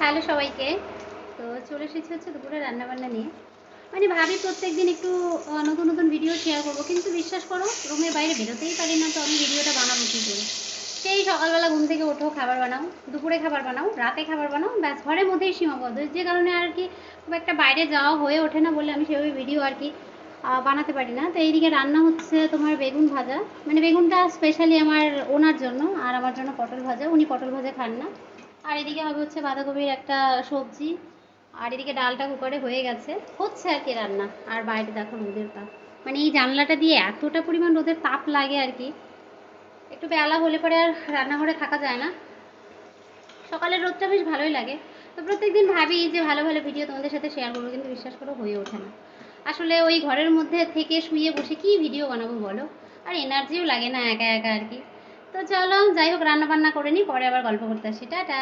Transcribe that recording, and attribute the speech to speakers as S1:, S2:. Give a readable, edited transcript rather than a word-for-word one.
S1: Hello সবাইকে। তো চলে এসেছি হচ্ছে দুপুরে রান্নাবান্না নিয়ে। মানে ভাবি প্রত্যেকদিন একটু নতুন নতুন ভিডিও শেয়ার করবো, কিন্তু বিশ্বাস করো রুমের বাইরে বেরোতেই পারি না, তো আমি ভিডিওটা বানাবো কী করে? সেই সকালবেলা ঘুম থেকে ওঠো, খাবার বানাও, দুপুরে খাবার বানাও, রাতে খাবার বানাও, ব্যাস ঘরের মধ্যেই সীমাবদ্ধ, যে কারণে আর কি খুব একটা বাইরে যাওয়া হয়ে ওঠে না বলে আমি সেভাবে ভিডিও আর কি বানাতে পারি না। তো এইদিকে রান্না হচ্ছে তোমার বেগুন ভাজা, মানে বেগুনটা স্পেশালি আমার ওনার জন্য, আর আমার জন্য পটল ভাজা, উনি পটল ভাজা খান না। আর এদিকে হবে হচ্ছে বাঁধাকপির একটা সবজি। আর এদিকে ডালটা কুকারে হয়ে গেছে, হচ্ছে আর কি রান্না। আর বাইরে দেখো রোদের তাপ, মানে এই জানলাটা দিয়ে এতটা পরিমাণ রোদের তাপ লাগে আর কি, একটু বেলা হলে পরে আর রান্নাঘরে থাকা যায় না। সকালের রোদটা বেশ ভালোই লাগে। তো প্রত্যেকদিন ভাবি যে ভালো ভালো ভিডিও তোমাদের সাথে শেয়ার করবো, কিন্তু বিশ্বাস করো হয়ে ওঠে না। আসলে ওই ঘরের মধ্যে থেকে শুয়ে বসে কি ভিডিও বানাবো বলো, আর এনার্জিও লাগে না একা একা আর কি। তো চলো যাই হোক, রান্না বান্না করে নিই, পরে আবার গল্প করতে আসি। টাটা।